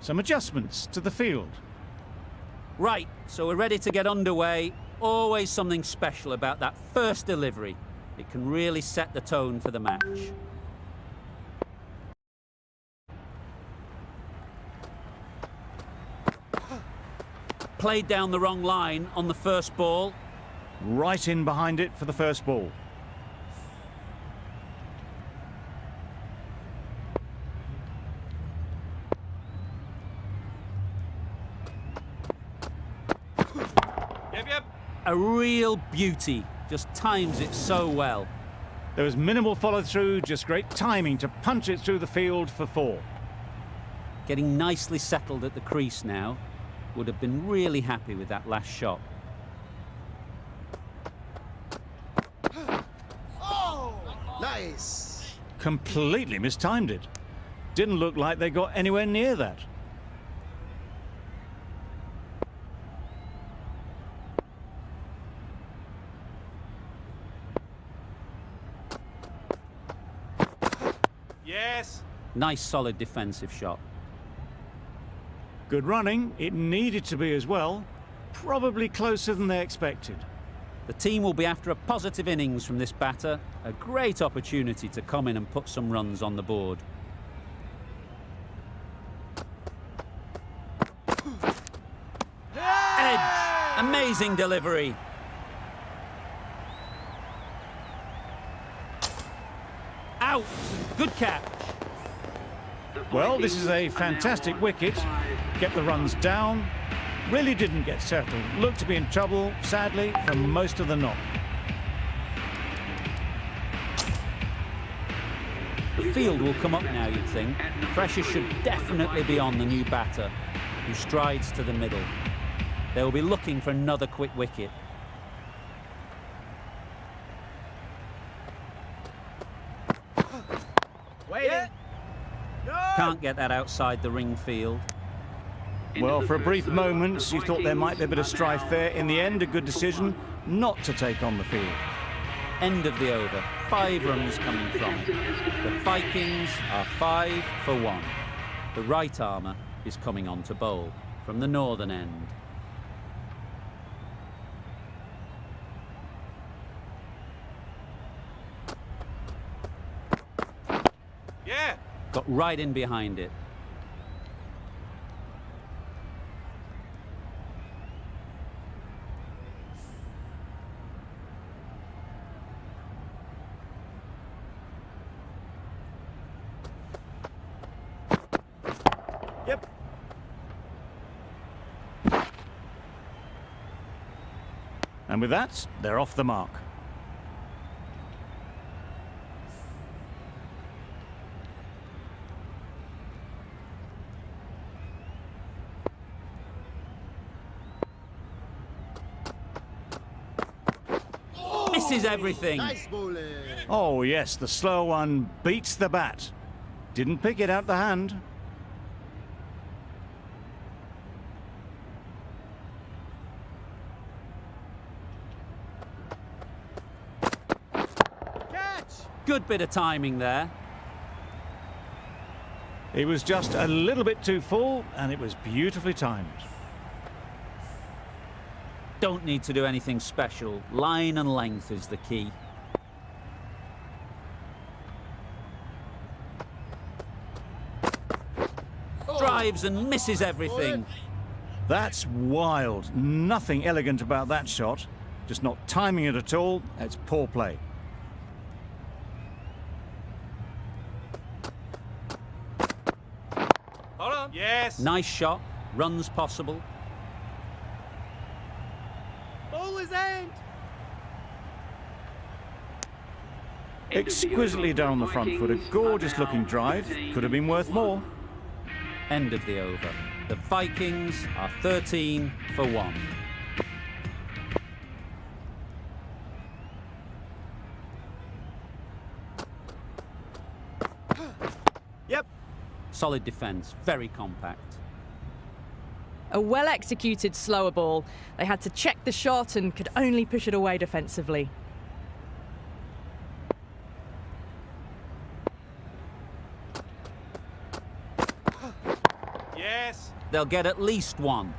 some adjustments to the field. Right, so we're ready to get underway. Always something special about that first delivery. It can really set the tone for the match. Played down the wrong line on the first ball. Right in behind it for the first ball. A real beauty, just times it so well. There was minimal follow-through, just great timing to punch it through the field for 4. Getting nicely settled at the crease now. Would have been really happy with that last shot. Oh, nice. Completely mistimed it. Didn't look like they got anywhere near that. Yes. Nice solid defensive shot. Good running. It needed to be as well. Probably closer than they expected. The team will be after a positive innings from this batter. A great opportunity to come in and put some runs on the board. Edge! Amazing delivery. Out! Good catch. Well, this is a fantastic wicket. Kept the runs down. Really didn't get settled. Looked to be in trouble, sadly, for most of the knock. The field will come up now, you'd think. Pressure should definitely be on the new batter, who strides to the middle. They will be looking for another quick wicket. Waiting. Can't get that outside the ring field. Well, for a brief moment, you thought there might be a bit of strife there. In the end, a good decision not to take on the field. End of the over. 5 runs coming from it. The Vikings are 5 for 1. The right armour is coming on to bowl from the northern end. Yeah. Got right in behind it. Yep. And with that, they're off the mark. Misses everything. Nice bowling. Oh, yes, the slow one beats the bat. Didn't pick it out the hand. Catch. Good bit of timing there. It was just a little bit too full, and it was beautifully timed. Don't need to do anything special. Line and length is the key. Drives and misses everything. That's wild. Nothing elegant about that shot. Just not timing it at all. It's poor play. Hold on. Yes. Nice shot. Runs possible. Ball is aimed. Exquisitely done on the front foot. A gorgeous looking drive. Could have been worth more. End of the over. The Vikings are 13 for 1. Yep. Solid defence, very compact. A well-executed slower ball. They had to check the shot and could only push it away defensively. Yes. They'll get at least one.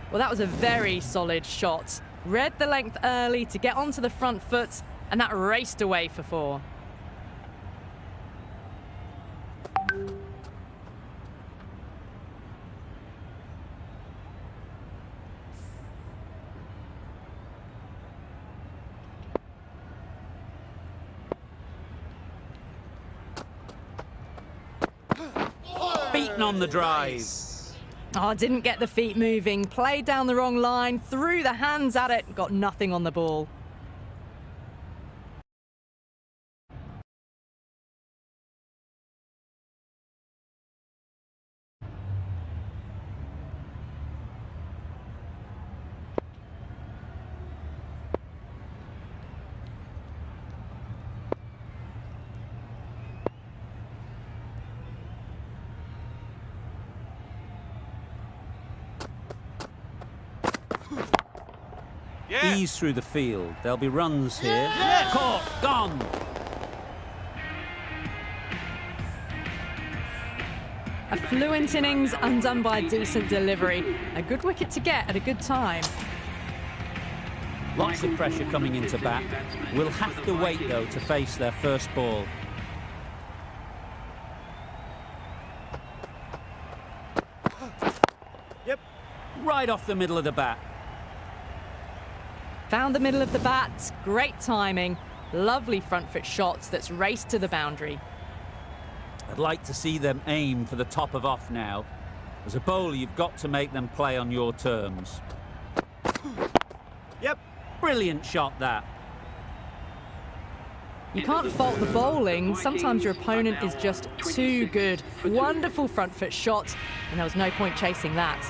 Well, that was a very solid shot. Read the length early to get onto the front foot, and that raced away for 4. Beaten on the drive. Oh, didn't get the feet moving, played down the wrong line, threw the hands at it, got nothing on the ball. Yeah. Ease through the field. There'll be runs here. Caught. Gone. A fluent innings undone by a decent delivery. A good wicket to get at a good time. Lots of pressure coming into bat. We'll have to wait, though, to face their first ball. Yep. Right off the middle of the bat. Found the middle of the bat, great timing. Lovely front foot shots that's raced to the boundary. I'd like to see them aim for the top of off now. As a bowler, you've got to make them play on your terms. Yep. Brilliant shot, that. You can't fault the bowling. Sometimes your opponent is just too good. Wonderful front foot shot, and there was no point chasing that.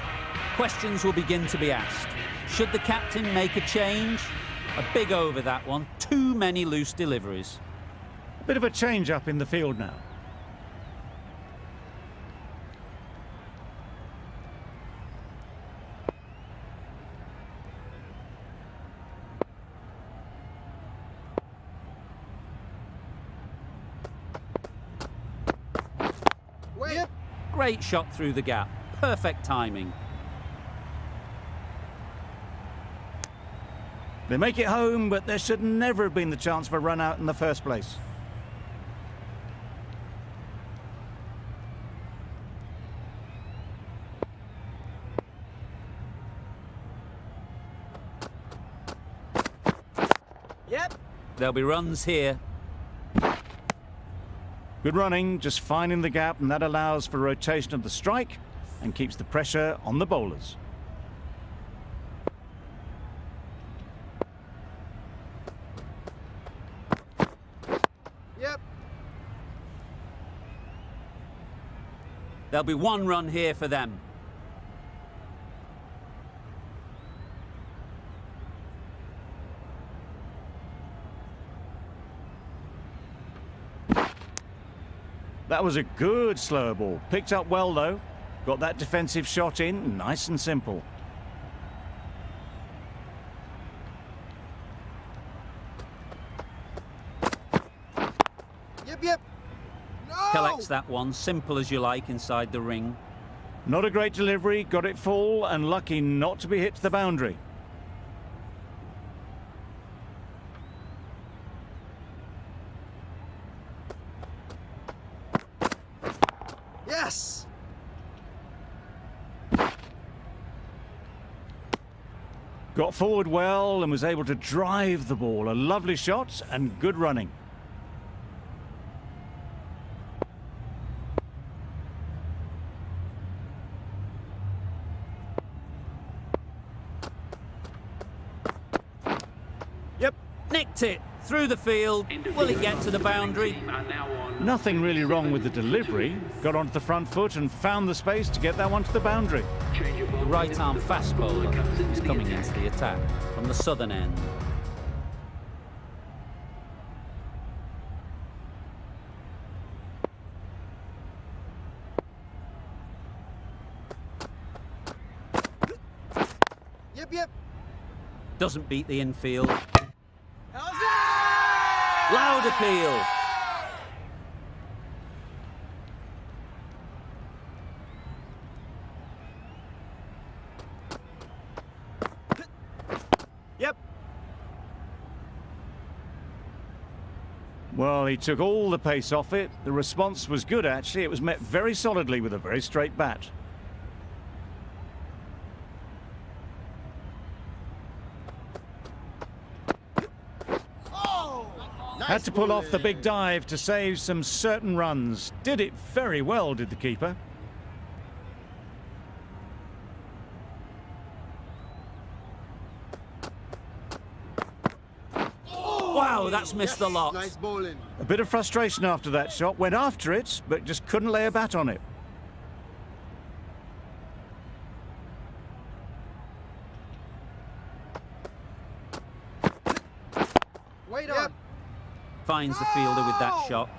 Questions will begin to be asked. Should the captain make a change? A big over, that one. Too many loose deliveries. Bit of a change up in the field now. Yep. Great shot through the gap. Perfect timing. They make it home, but there should never have been the chance for a run out in the first place. Yep. There'll be runs here. Good running, just finding the gap, and that allows for rotation of the strike and keeps the pressure on the bowlers. Yep. There'll be one run here for them. That was a good slower ball. Picked up well, though. Got that defensive shot in, nice and simple. Yep. No! Collects that one, simple as you like, inside the ring. Not a great delivery, got it full, and lucky not to be hit to the boundary. Yes! Got forward well and was able to drive the ball. A lovely shot and good running. Yep. Nicked it through the field. Will it get to the boundary? Nothing really wrong with the delivery. Got onto the front foot and found the space to get that one to the boundary. The right-arm fast bowler is coming into the attack from the southern end. Yep. Doesn't beat the infield. How's it? Loud appeal. Well, he took all the pace off it. The response was good, actually. It was met very solidly with a very straight bat. Had to pull off the big dive to save some certain runs. Did it very well, did the keeper. Wow, that's missed the lot. Nice bowling. A bit of frustration after that shot. Went after it, but just couldn't lay a bat on it. Wait on. Finds the fielder with that shot.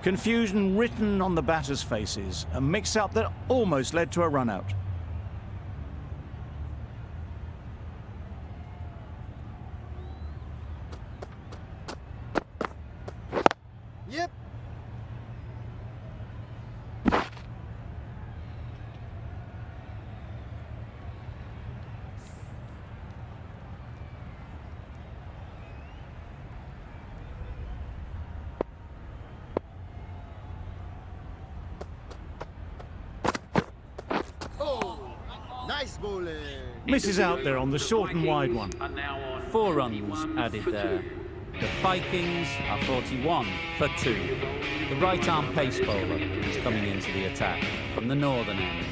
Confusion written on the batters' faces. A mix-up that almost led to a run-out. Yep. Oh, nice bowling. Misses out there on the short and wide one. 4 runs added there. The Vikings are 41 for 2. The right-arm pace bowler is coming into the attack from the northern end.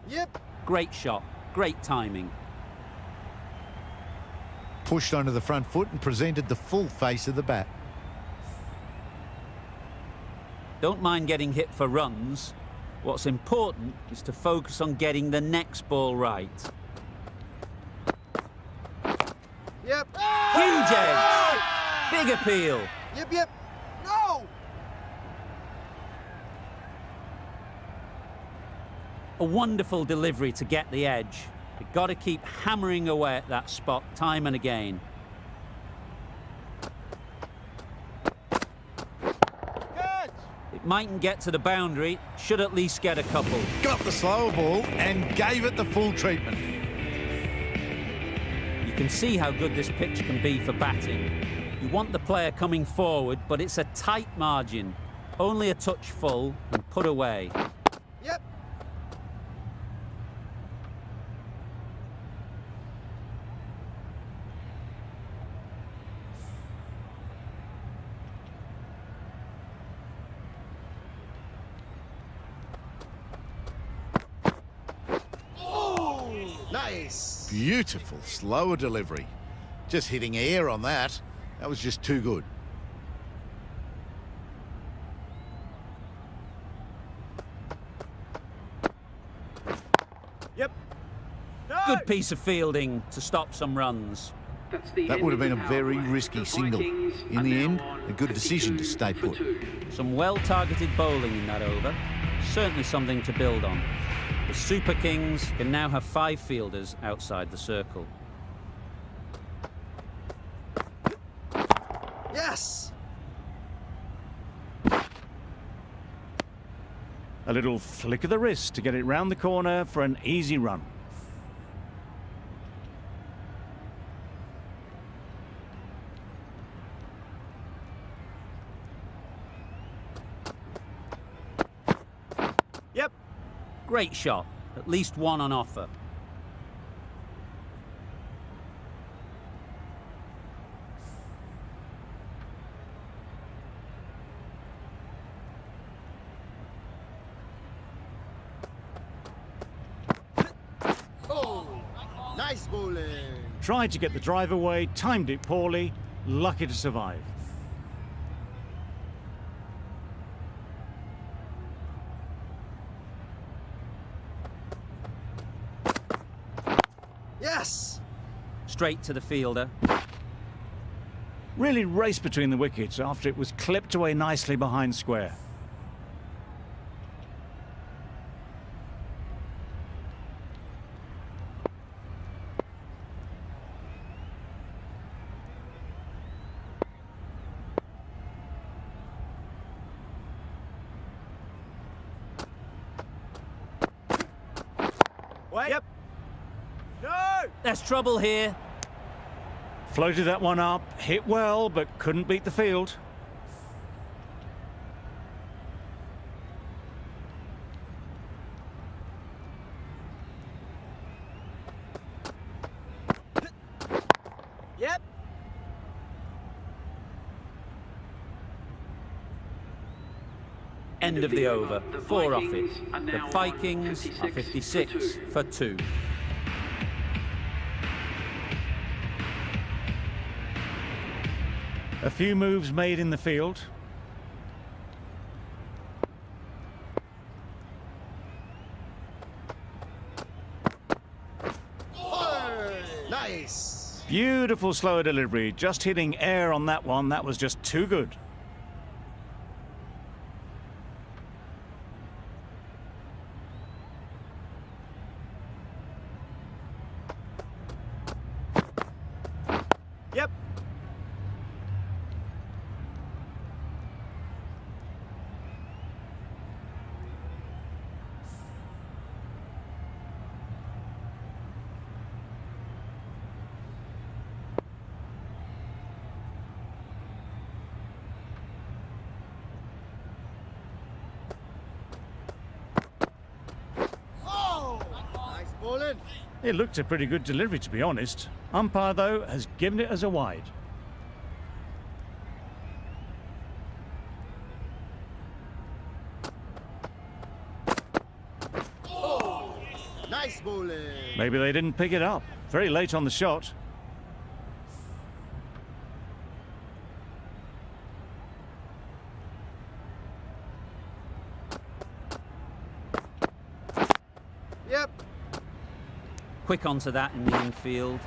Yep. Great shot, great timing. Pushed onto the front foot and presented the full face of the bat. Don't mind getting hit for runs. What's important is to focus on getting the next ball right. Yep. Huge edge! Big appeal. Yep, yep. No! A wonderful delivery to get the edge. You've got to keep hammering away at that spot time and again. Catch! It mightn't get to the boundary, should at least get a couple. Got the slower ball and gave it the full treatment. You can see how good this pitch can be for batting. You want the player coming forward, but it's a tight margin. Only a touch full and put away. Yep. Nice. Beautiful, slower delivery. Just hitting air on that. That was just too good. Yep. Good piece of fielding to stop some runs. That would have been a very risky single. In the end, a good decision to stay put. Some well-targeted bowling in that over. Certainly something to build on. The Super Kings can now have 5 fielders outside the circle. Yes. A little flick of the wrist to get it round the corner for an easy run. Yep. Great shot. At least one on offer. Oh, nice bowling. Tried to get the drive away, timed it poorly, lucky to survive. Yes. Straight to the fielder. Really raced between the wickets after it was clipped away nicely behind square. There's trouble here. Floated that one up, hit well, but couldn't beat the field. Yep. End of the over. 4 off it. The Vikings are 56 for 2. A few moves made in the field. Nice. Beautiful slower delivery, just hitting air on that one. That was just too good. Yep. Oh, nice bowling. It looked a pretty good delivery, to be honest. Umpire, though, has given it as a wide. Nice bowling. Maybe they didn't pick it up. Very late on the shot. Yep. Quick onto that in the infield.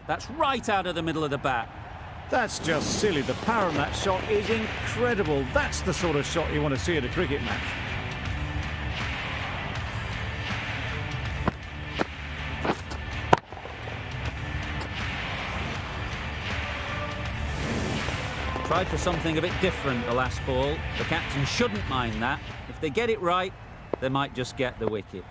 That's right out of the middle of the bat. That's just silly. The power on that shot is incredible. That's the sort of shot you want to see at a cricket match. Tried for something a bit different the last ball. The captain shouldn't mind that. If they get it right, they might just get the wicket.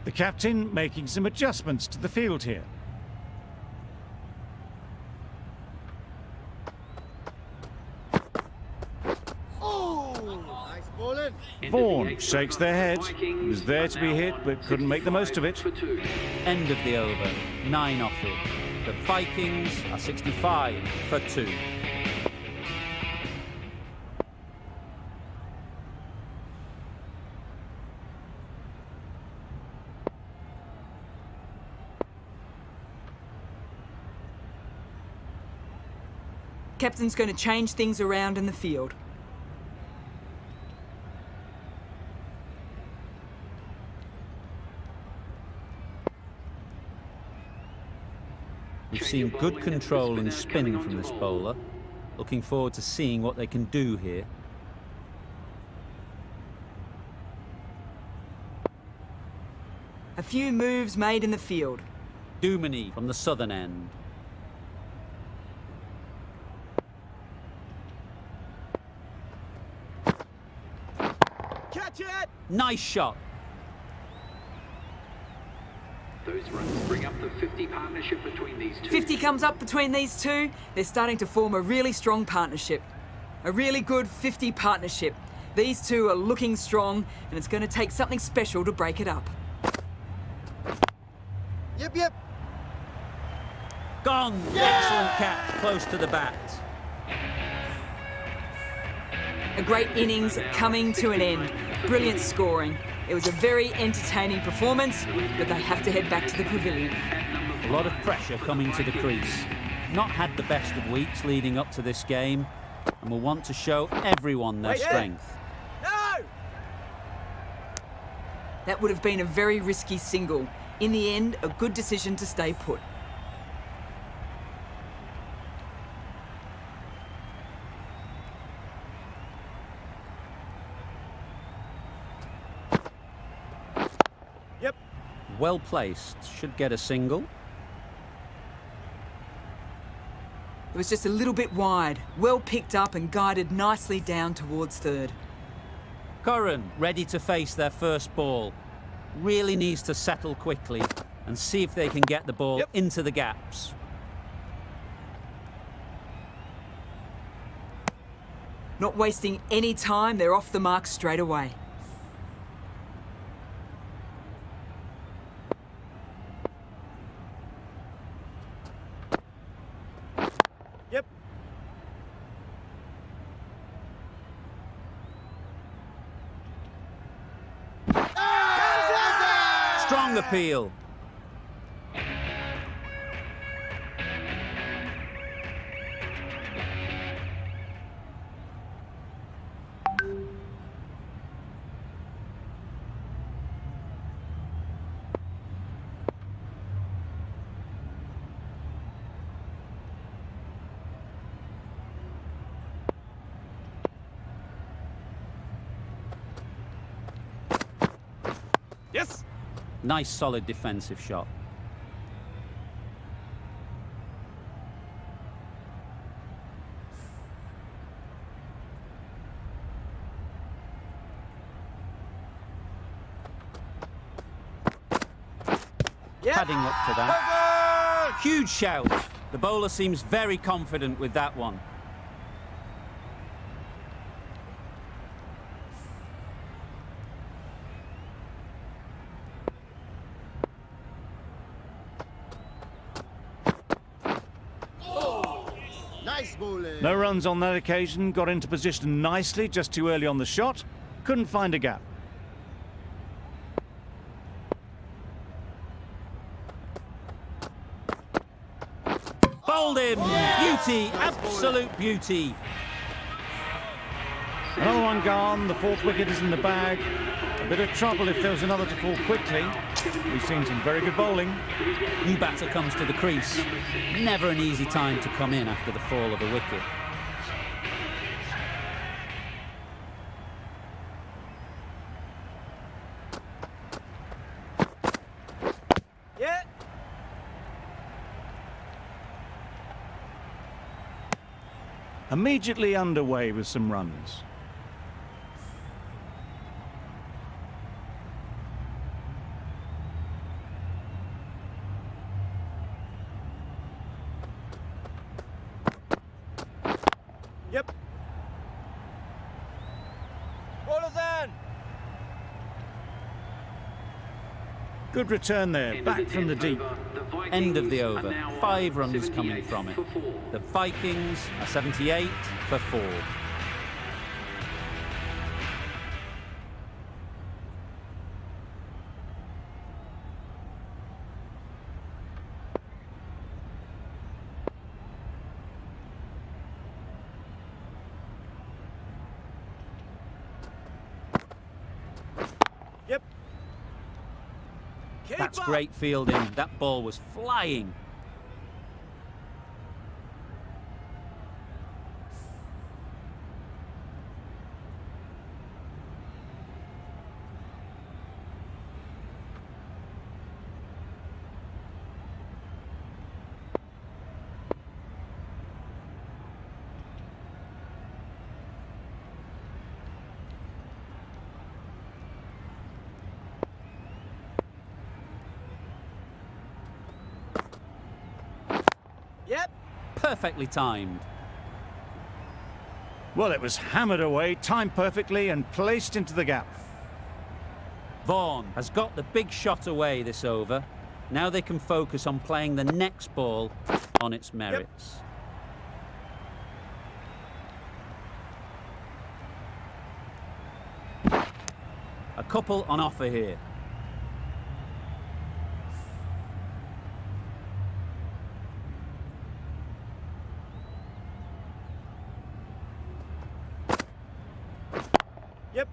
The captain making some adjustments to the field here. Oh, nice bowling. Vaughan shakes their head. He was there to be hit, but couldn't make the most of it. End of the over. 9 off it. The Vikings are 65 for 2. Captain's going to change things around in the field. We've seen good control and spin from this bowler. Looking forward to seeing what they can do here. A few moves made in the field. Duminy from the southern end. Catch it. Nice shot. Those runs bring up the 50 partnership between these two. 50 comes up between these two. They're starting to form a really strong partnership. A really good 50 partnership. These two are looking strong, and it's going to take something special to break it up. Yep, yep. Gone. Excellent catch, close to the bat. A great innings coming to an end. Brilliant scoring. It was a very entertaining performance, but they have to head back to the pavilion. A lot of pressure coming to the crease. Not had the best of weeks leading up to this game, and will want to show everyone their strength. No! That would have been a very risky single. In the end, a good decision to stay put. Yep. Well placed. Should get a single. It was just a little bit wide. Well picked up and guided nicely down towards third. Curran ready to face their first ball. Really needs to settle quickly and see if they can get the ball Yep. into the gaps. Not wasting any time, they're off the mark straight away. Yep. Strong appeal. Yes. Nice solid defensive shot. Yep. Padding up to that. Huge shout. The bowler seems very confident with that one. Nice bowling. No runs on that occasion, got into position nicely just too early on the shot. Couldn't find a gap. Bowled him! Beauty! Absolute beauty! Another one gone, the fourth wicket is in the bag. A bit of trouble if there was another to fall quickly. We've seen some very good bowling. New batter comes to the crease. Never an easy time to come in after the fall of a wicket. Yeah. Immediately underway with some runs. Yep. Bowlers in. Good return there, back from the deep. End of the over. 5 runs coming from it. The Vikings are 78 for 4. Yep. That's Keeper. great fielding. That ball was flying. Yep. Perfectly timed. Well, it was hammered away, timed perfectly and placed into the gap. Vaughan has got the big shot away this over. Now they can focus on playing the next ball on its merits. A couple on offer here. Yep.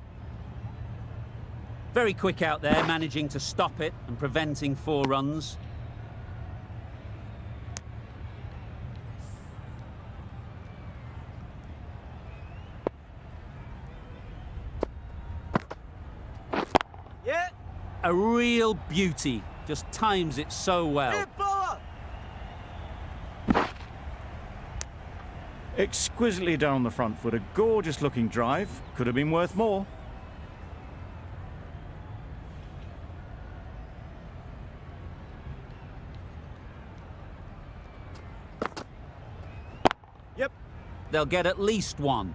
Very quick out there, managing to stop it and preventing 4 runs. Yeah. A real beauty. Just times it so well. Hit bowler. Exquisitely done on the front foot. A gorgeous looking drive. Could have been worth more. Yep. They'll get at least 1.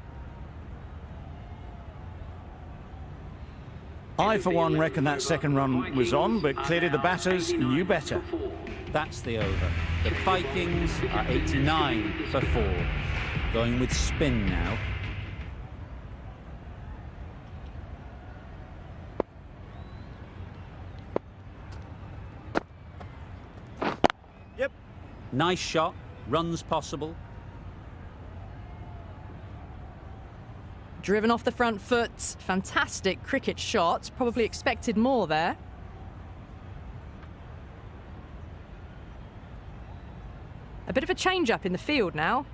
I, for one, reckon that second run was on, but clearly the batters knew better. That's the over. The Vikings are 89 for 4. Going with spin now. Yep. Nice shot. Runs possible. Driven off the front foot. Fantastic cricket shot. Probably expected more there. A bit of a change-up in the field now.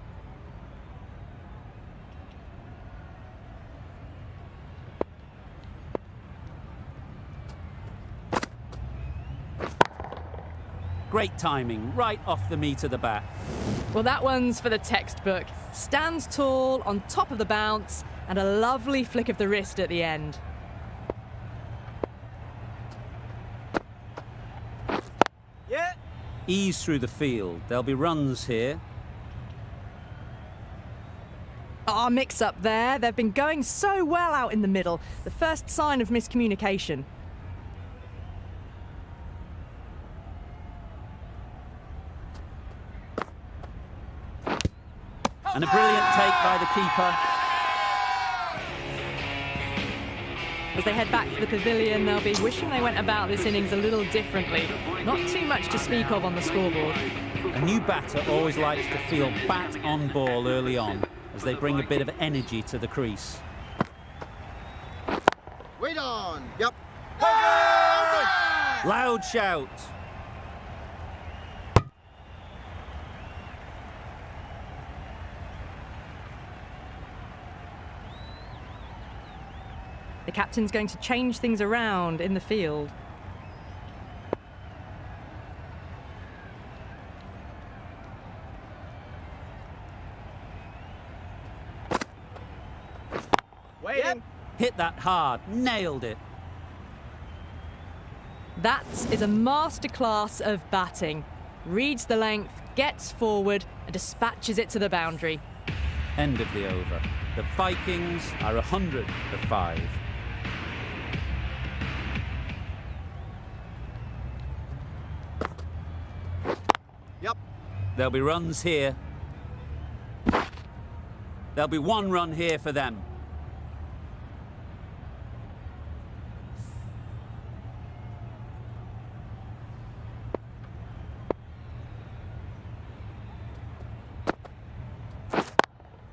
Great timing, right off the meat of the bat. Well, that one's for the textbook. Stands tall, on top of the bounce, and a lovely flick of the wrist at the end. Yeah. Ease through the field. There'll be runs here. Ah, mix-up there. They've been going so well out in the middle. The first sign of miscommunication. And a brilliant take by the keeper. As they head back to the pavilion, they'll be wishing they went about this innings a little differently. Not too much to speak of on the scoreboard. A new batter always likes to feel bat on ball early on, as they bring a bit of energy to the crease. Wait on. Yep. Loud shout. The captain's going to change things around in the field. Waiting. Yep. Hit that hard. Nailed it. That is a masterclass of batting. Reads the length, gets forward, and dispatches it to the boundary. End of the over. The Vikings are 100 for 5. Yep. There'll be runs here. There'll be 1 run here for them.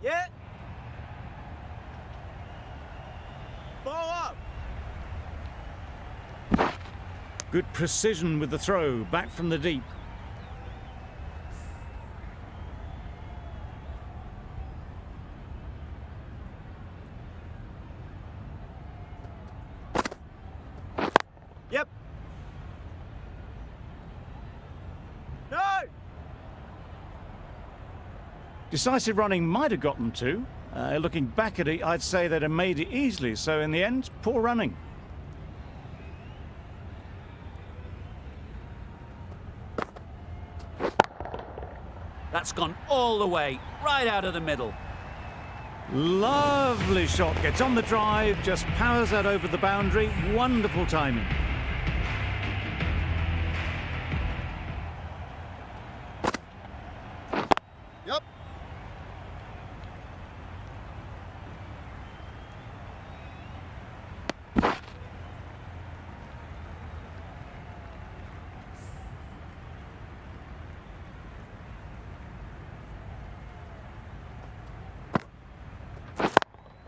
Yeah. Ball up. Good precision with the throw, back from the deep. Yep. No. Decisive running might have got them to. Looking back at it, I'd say they'd have made it easily. So in the end, poor running. That's gone all the way, right out of the middle. Lovely shot. Gets on the drive, just powers that over the boundary. Wonderful timing. Yep.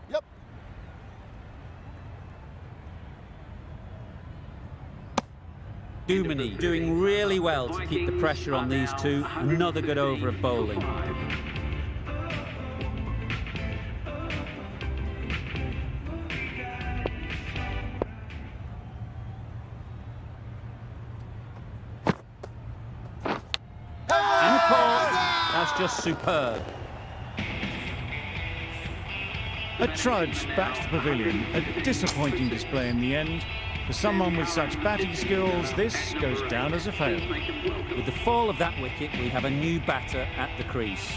Yep. Duminy doing really well to keep the pressure on these two. Another good over of bowling. And caught. That's just superb. A trudge back to the pavilion. A disappointing display in the end. For someone with such batting skills, this goes down as a fail. With the fall of that wicket, we have a new batter at the crease.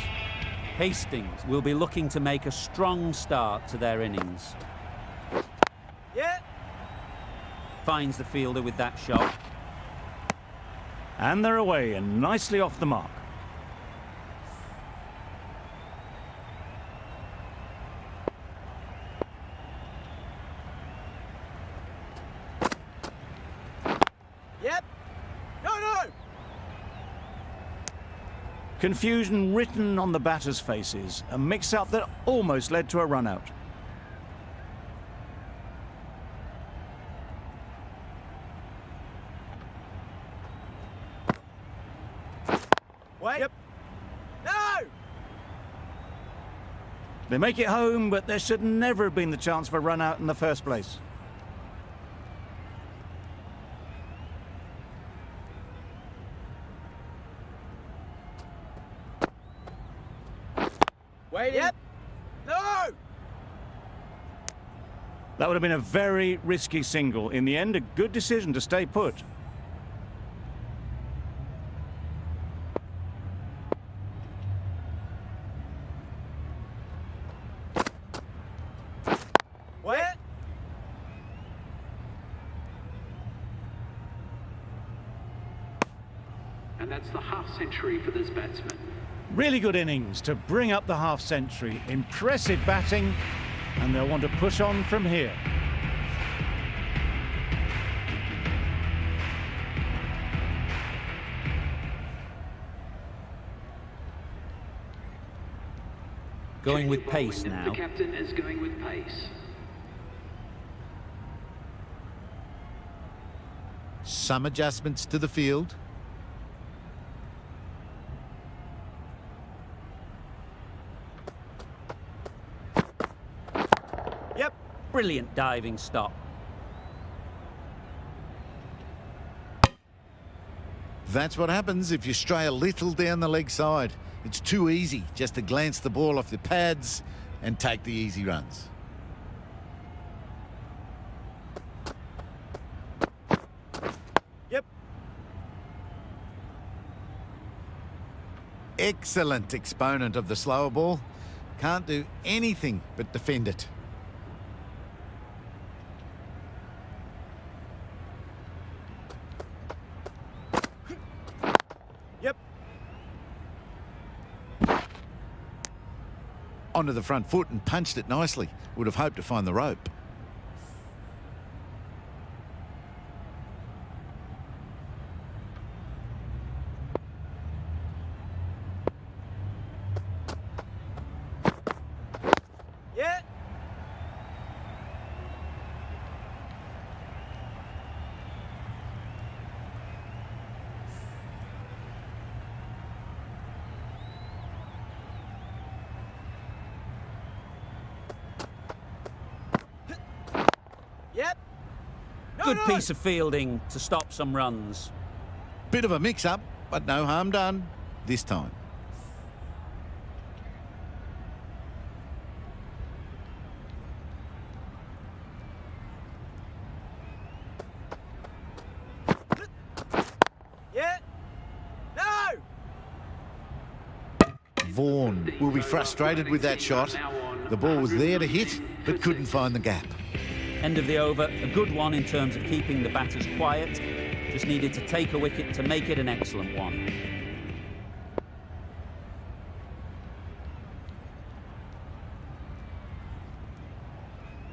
Hastings will be looking to make a strong start to their innings. Yeah. Finds the fielder with that shot. And they're away and nicely off the mark. Yep. No. Confusion written on the batters' faces. A mix-up that almost led to a run-out. Wait. Yep. No. They make it home, but there should never have been the chance for a run-out in the first place. Wait. Yep. No. That would have been a very risky single. In the end, a good decision to stay put. Wait. And that's the half century for this batsman. Really good innings to bring up the half-century. Impressive batting, and they'll want to push on from here. Going with pace now. The captain is going with pace. Some adjustments to the field. Yep. Brilliant diving stop. That's what happens if you stray a little down the leg side. It's too easy just to glance the ball off the pads and take the easy runs. Yep. Excellent exponent of the slower ball. Can't do anything but defend it. Yep. Onto the front foot and punched it nicely. Would have hoped to find the rope. Yeah. Yep. No, Good no. piece of fielding to stop some runs. Bit of a mix-up, but no harm done this time. Yeah. No. Vaughan will be frustrated with that shot. The ball was there to hit, but couldn't find the gap. End of the over, a good one in terms of keeping the batters quiet. Just needed to take a wicket to make it an excellent one.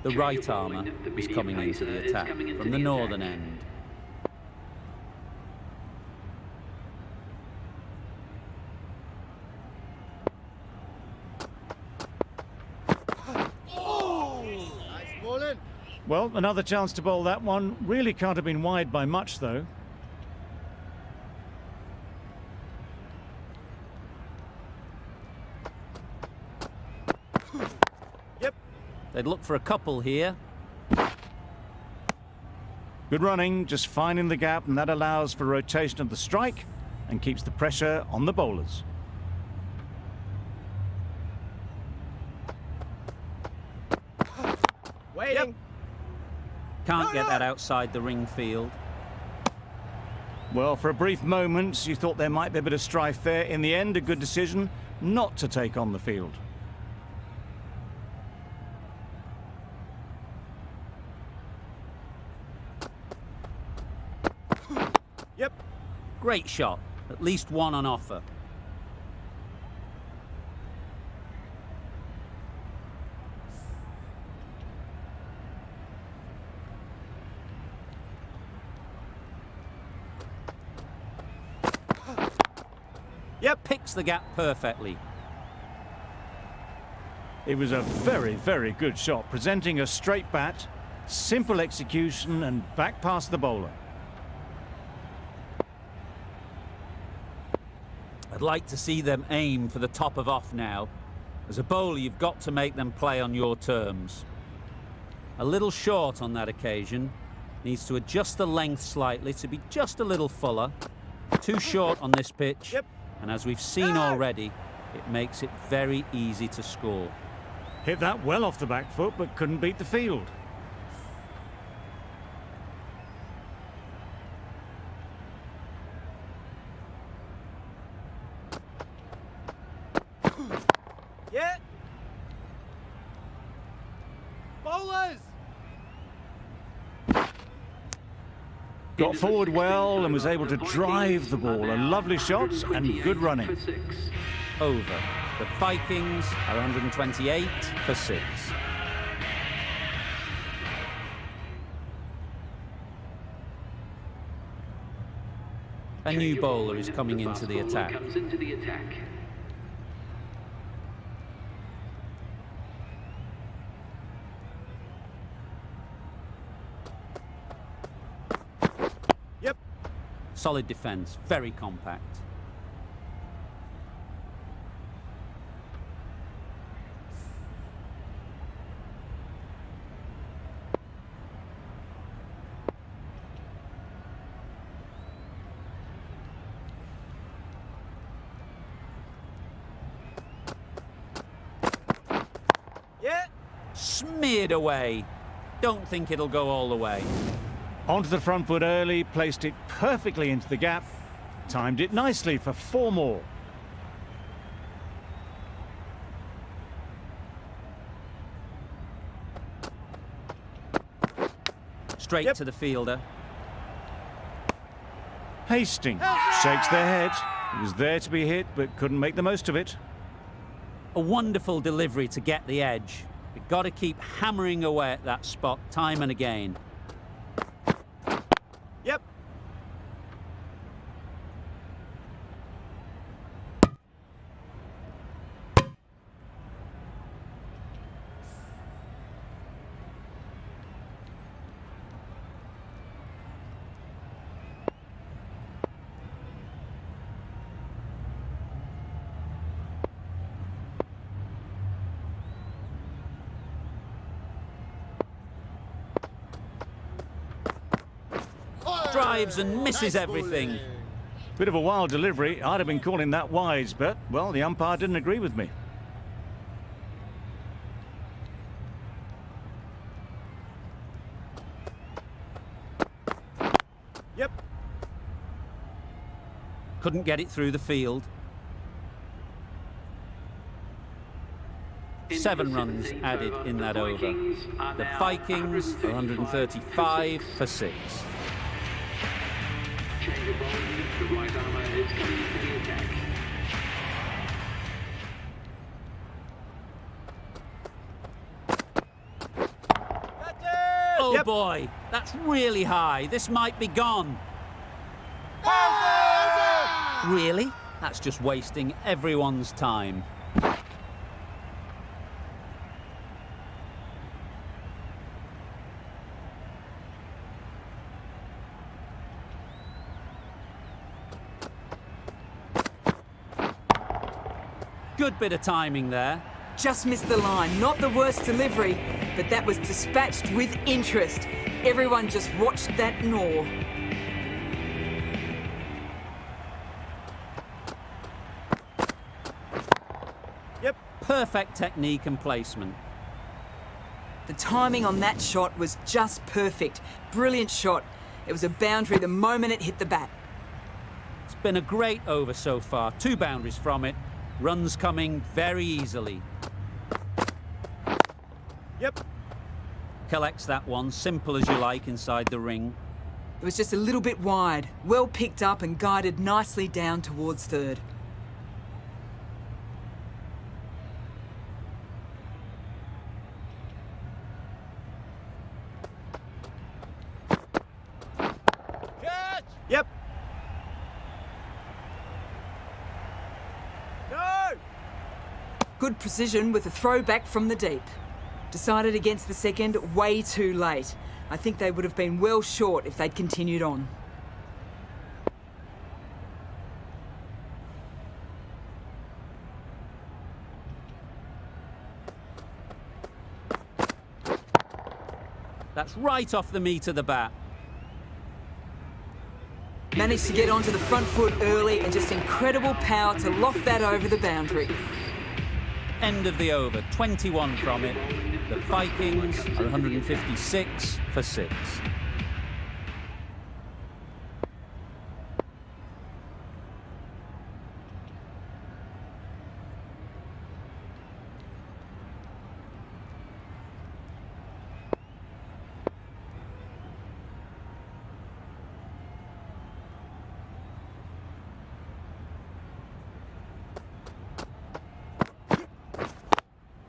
The right armour is coming into the attack from the northern end. Well, another chance to bowl that one. Really can't have been wide by much, though. They'd look for a couple here. Good running, just finding the gap, and that allows for rotation of the strike and keeps the pressure on the bowlers. Waiting. Can't get that outside the ring field. Well, for a brief moment, you thought there might be a bit of strife there. In the end, a good decision not to take on the field. Yep. Great shot. At least one on offer. Yep. Picks the gap perfectly. It was a very, very good shot, presenting a straight bat, simple execution, and back past the bowler. I'd like to see them aim for the top of off now. As a bowler, you've got to make them play on your terms. A little short on that occasion. Needs to adjust the length slightly to be just a little fuller. Too short on this pitch. Yep. And as we've seen already, it makes it very easy to score. Hit that well off the back foot, but couldn't beat the field. Yeah. Bowlers. Got forward well and was able to drive the ball. A lovely shot and good running. For 6. Over. The Vikings are 128 for 6. A new bowler is coming into the attack. Comes into the attack. Yep. Solid defence, very compact. Yeah. Smeared away. Don't think it'll go all the way. Onto the front foot early, placed it perfectly into the gap, timed it nicely for 4 more. Straight Yep. to the fielder. Hastings shakes their head. It was there to be hit, but couldn't make the most of it. A wonderful delivery to get the edge. You've got to keep hammering away at that spot time and again. Yep. Drives and misses everything. Bit of a wild delivery. I'd have been calling that wise, but, well, the umpire didn't agree with me. Yep. Couldn't get it through the field. 7 runs added in that over. The Vikings are 135 for 6. Change of bowling. The right armour is coming into the attack. That's it. Oh Yep. boy, that's really high. This might be gone. Really? That's just wasting everyone's time. Good bit of timing there. Just missed the line. Not the worst delivery, but that was dispatched with interest. Everyone just watched that gnaw. Yep. Perfect technique and placement. The timing on that shot was just perfect. Brilliant shot. It was a boundary the moment it hit the bat. It's been a great over so far. 2 boundaries from it. Runs coming very easily. Yep. Collects that one, simple as you like, inside the ring. It was just a little bit wide. Well picked up and guided nicely down towards third. Catch! Yep. No! Good precision with a throw back from the deep. Decided against the second way too late. I think they would have been well short if they'd continued on. That's right off the meat of the bat. Managed to get onto the front foot early and just incredible power to loft that over the boundary. End of the over, 21 from it. The Vikings are 156 for 6.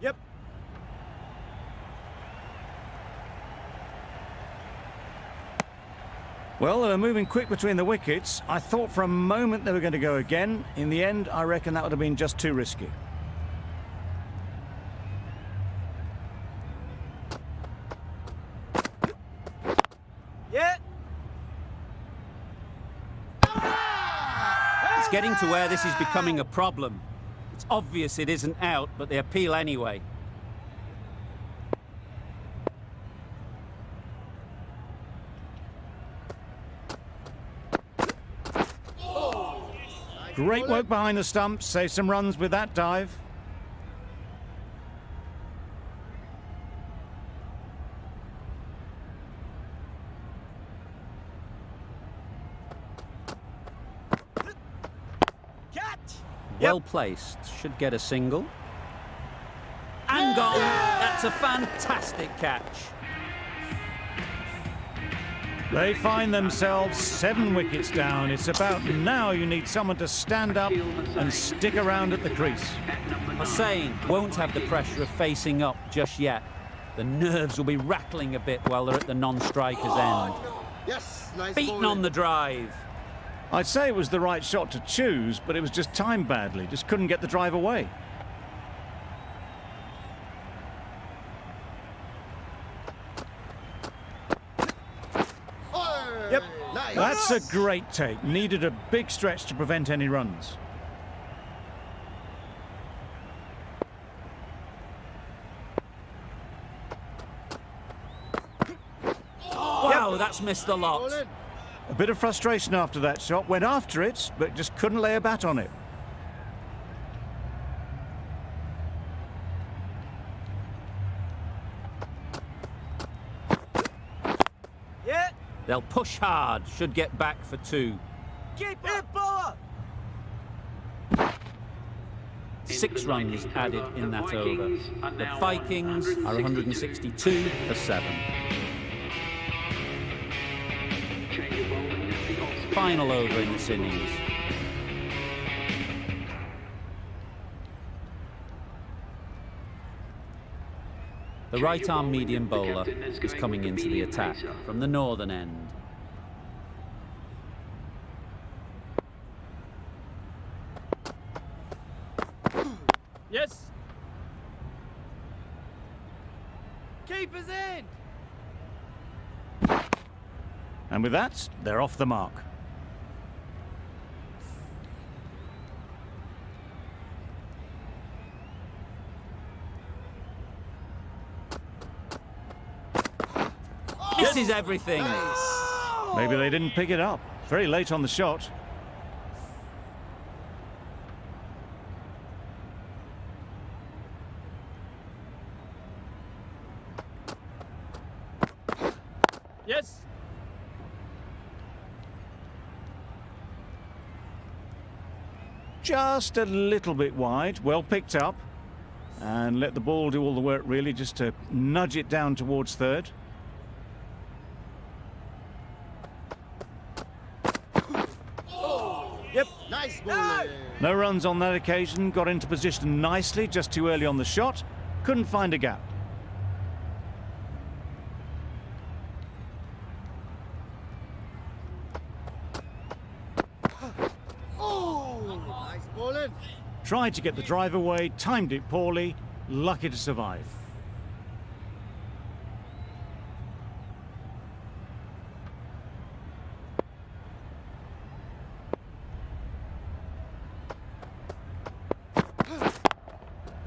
Yep. Well, they were moving quick between the wickets. I thought for a moment they were going to go again. In the end, I reckon that would have been just too risky. Yeah. It's getting to where this is becoming a problem. It's obvious it isn't out, but they appeal anyway. Great work behind the stumps. Save some runs with that dive. Catch! Well placed. Should get a single. And gone. That's a fantastic catch. They find themselves 7 wickets down. It's about now you need someone to stand up and stick around at the crease. Hossain won't have the pressure of facing up just yet. The nerves will be rattling a bit while they're at the non-striker's end. Yes, nice Beaten bowling. on the drive. I'd say it was the right shot to choose, but it was just timed badly. Just couldn't get the drive away. Oh, Yep. Nice. That's a great take. Needed a big stretch to prevent any runs. Wow, that's missed the lot. Bowling. A bit of frustration after that shot. Went after it, but just couldn't lay a bat on it. Yeah. They'll push hard. Should get back for 2. Keep it, bowler. 6 runs added in that over. The Vikings are 162 for 7. Final over in this innings. The right-arm medium bowler is coming into the attack from the northern end. Yes. Keeper's in. And with that, they're off the mark. is everything. Maybe they didn't pick it up. Very late on the shot. Yes. Just a little bit wide. Well picked up. And let the ball do all the work, really, just to nudge it down towards third. Yep. Nice ball. No runs on that occasion. Got into position nicely, just too early on the shot. Couldn't find a gap. Nice bowling. Tried to get the drive away, timed it poorly, lucky to survive.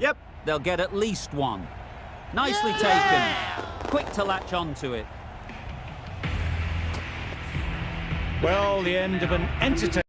Yep. They'll get at least one. Nicely taken. Quick to latch onto it. Well, the end of an entertaining